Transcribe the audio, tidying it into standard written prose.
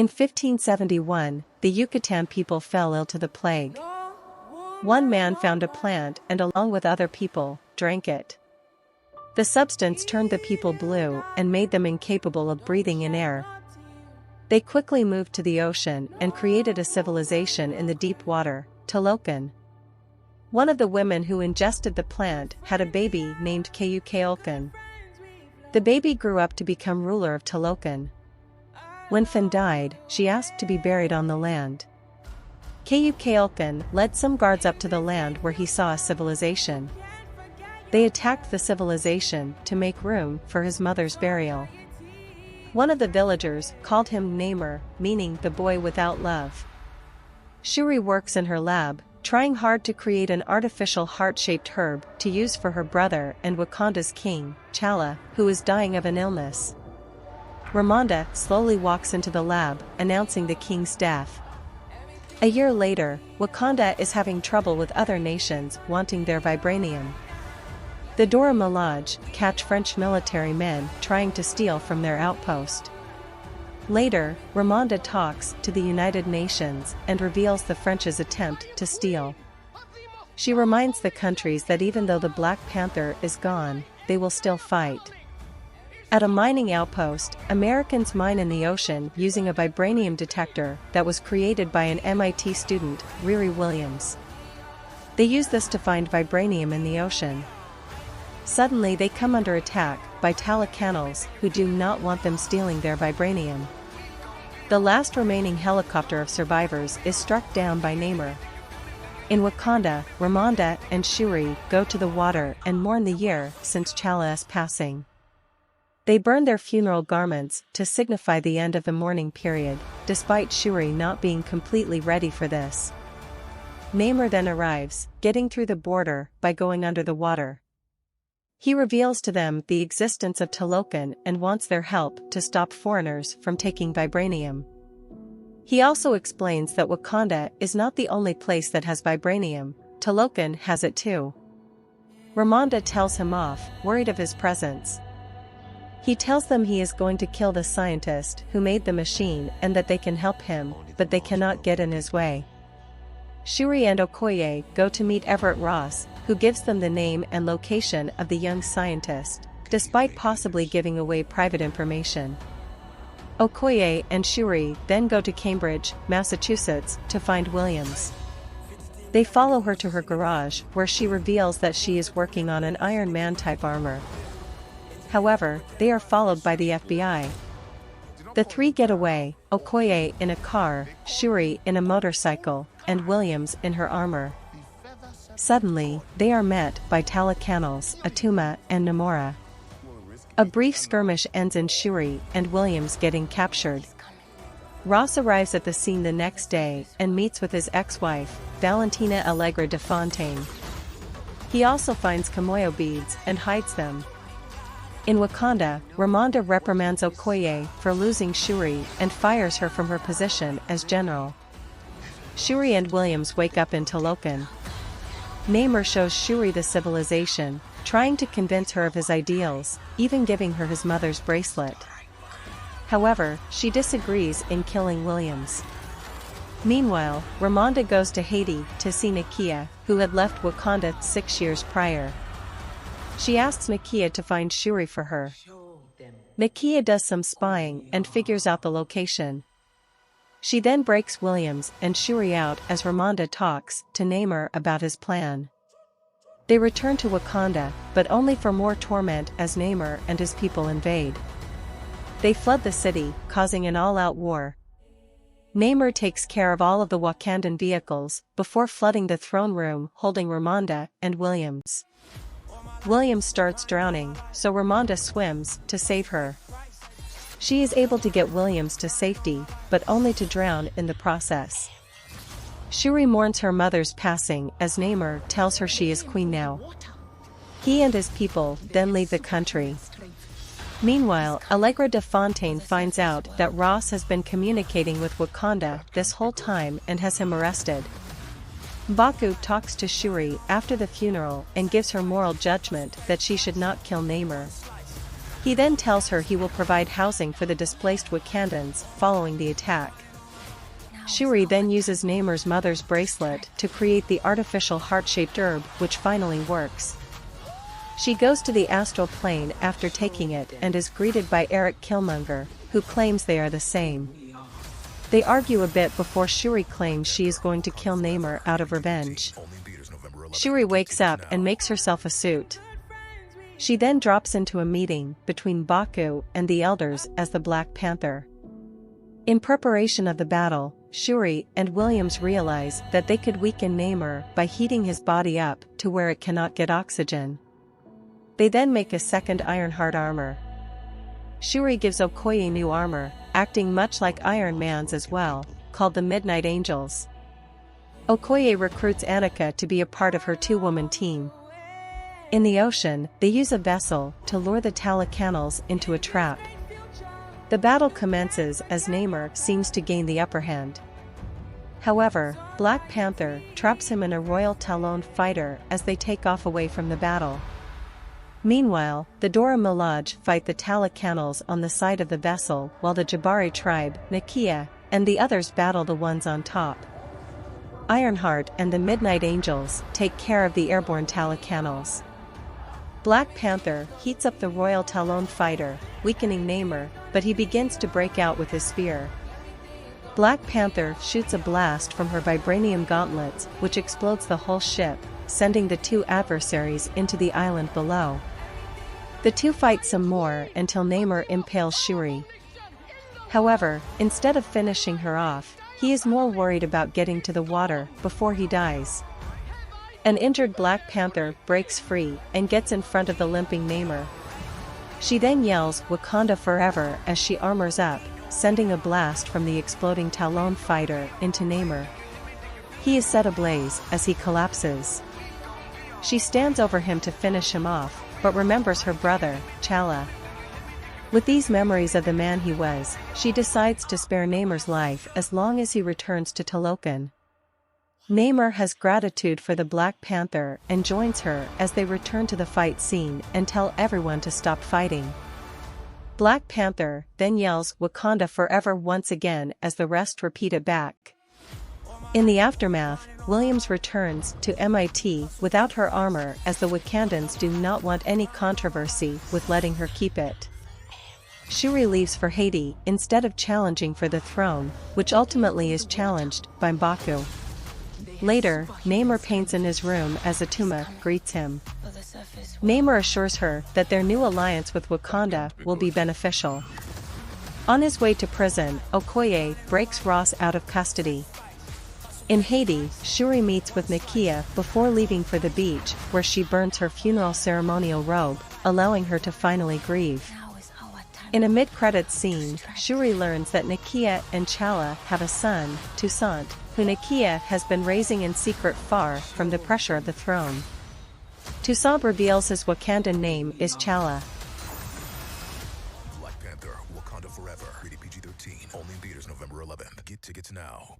In 1571, the Yucatan people fell ill to the plague. One man found a plant and along with other people, drank it. The substance turned the people blue and made them incapable of breathing in air. They quickly moved to the ocean and created a civilization in the deep water, Talokan. One of the women who ingested the plant had a baby named Kayukeolkan. The baby grew up to become ruler of Talokan. When Fin died, she asked to be buried on the land. Kayukeolkan led some guards up to the land where he saw a civilization. They attacked the civilization to make room for his mother's burial. One of the villagers called him Namer, meaning the boy without love. Shuri works in her lab, trying hard to create an artificial heart-shaped herb to use for her brother and Wakanda's king, Chala, who is dying of an illness. Ramonda slowly walks into the lab, announcing the king's death. A year later, Wakanda is having trouble with other nations wanting their vibranium. The Dora Milaje catch French military men trying to steal from their outpost. Later, Ramonda talks to the United Nations and reveals the French's attempt to steal. She reminds the countries that even though the Black Panther is gone, they will still fight. At a mining outpost, Americans mine in the ocean using a vibranium detector that was created by an MIT student, Riri Williams. They use this to find vibranium in the ocean. Suddenly they come under attack by Talacanals who do not want them stealing their vibranium. The last remaining helicopter of survivors is struck down by Namer. In Wakanda, Ramonda and Shuri go to the water and mourn the year since Chala's passing. They burn their funeral garments to signify the end of the mourning period, despite Shuri not being completely ready for this. Namer then arrives, getting through the border by going under the water. He reveals to them the existence of Talokan and wants their help to stop foreigners from taking vibranium. He also explains that Wakanda is not the only place that has vibranium, Talokan has it too. Ramonda tells him off, worried of his presence. He tells them he is going to kill the scientist who made the machine and that they can help him, but they cannot get in his way. Shuri and Okoye go to meet Everett Ross, who gives them the name and location of the young scientist, despite possibly giving away private information. Okoye and Shuri then go to Cambridge, Massachusetts, to find Williams. They follow her to her garage, where she reveals that she is working on an Iron Man-type armor. However, they are followed by the FBI. The three get away, Okoye in a car, Shuri in a motorcycle, and Williams in her armor. Suddenly, they are met by Talacanals, Atuma, and Namora. A brief skirmish ends in Shuri and Williams getting captured. Ross arrives at the scene the next day and meets with his ex-wife, Valentina Allegra de Fontaine. He also finds Kamoyo beads and hides them. In Wakanda, Ramonda reprimands Okoye for losing Shuri and fires her from her position as general. Shuri and Williams wake up in Talokan. Namer shows Shuri the civilization, trying to convince her of his ideals, even giving her his mother's bracelet. However, she disagrees in killing Williams. Meanwhile, Ramonda goes to Haiti to see Nakia, who had left Wakanda 6 years prior. She asks Nakia to find Shuri for her. Nakia does some spying and figures out the location. She then breaks Williams and Shuri out as Ramonda talks to Namer about his plan. They return to Wakanda, but only for more torment as Namer and his people invade. They flood the city, causing an all-out war. Namer takes care of all of the Wakandan vehicles before flooding the throne room holding Ramonda and Williams. Williams starts drowning, so Ramonda swims to save her. She is able to get Williams to safety, but only to drown in the process. Shuri mourns her mother's passing as Namer tells her she is queen now. He and his people then leave the country. Meanwhile, Allegra de Fontaine finds out that Ross has been communicating with Wakanda this whole time and has him arrested. Baku talks to Shuri after the funeral and gives her moral judgment that she should not kill Namer. He then tells her he will provide housing for the displaced Wakandans following the attack. Shuri then uses Namer's mother's bracelet to create the artificial heart-shaped herb, which finally works. She goes to the astral plane after taking it and is greeted by Eric Killmonger, who claims they are the same. They argue a bit before Shuri claims she is going to kill Namor out of revenge. Shuri wakes up and makes herself a suit. She then drops into a meeting between Baku and the elders as the Black Panther. In preparation of the battle, Shuri and Williams realize that they could weaken Namor by heating his body up to where it cannot get oxygen. They then make a second Ironheart armor. Shuri gives Okoye new armor, acting much like Iron Man's as well, called the Midnight Angels. Okoye recruits Annika to be a part of her two-woman team. In the ocean, they use a vessel to lure the Talacanals into a trap. The battle commences as Namor seems to gain the upper hand. However, Black Panther traps him in a Royal Talon fighter as they take off away from the battle. Meanwhile, the Dora Milaje fight the Talacanals on the side of the vessel while the Jabari tribe, Nakia, and the others battle the ones on top. Ironheart and the Midnight Angels take care of the airborne Talacanals. Black Panther heats up the Royal Talon fighter, weakening Namor, but he begins to break out with his spear. Black Panther shoots a blast from her vibranium gauntlets, which explodes the whole ship, sending the two adversaries into the island below. The two fight some more until Namor impales Shuri. However, instead of finishing her off, he is more worried about getting to the water before he dies. An injured Black Panther breaks free and gets in front of the limping Namor. She then yells "Wakanda forever" as she armors up, sending a blast from the exploding Talon fighter into Namor. He is set ablaze as he collapses. She stands over him to finish him off, but remembers her brother, T'Challa. With these memories of the man he was, she decides to spare Namor's life as long as he returns to Talokan. Namor has gratitude for the Black Panther and joins her as they return to the fight scene and tell everyone to stop fighting. Black Panther then yells "Wakanda forever" once again as the rest repeat it back. In the aftermath, Williams returns to MIT without her armor as the Wakandans do not want any controversy with letting her keep it. Shuri leaves for Haiti instead of challenging for the throne, which ultimately is challenged by Baku. Later, Namor paints in his room as Atuma greets him. Namor assures her that their new alliance with Wakanda will be beneficial. On his way to prison, Okoye breaks Ross out of custody. In Haiti, Shuri meets with Nakia before leaving for the beach, where she burns her funeral ceremonial robe, allowing her to finally grieve. In a mid-credits scene, Shuri learns that Nakia and T'Challa have a son, Toussaint, who Nakia has been raising in secret far from the pressure of the throne. Toussaint reveals his Wakandan name is T'Challa. Black Panther, Wakanda Forever. Rated PG-13. Only in theaters November 11th. Get tickets now.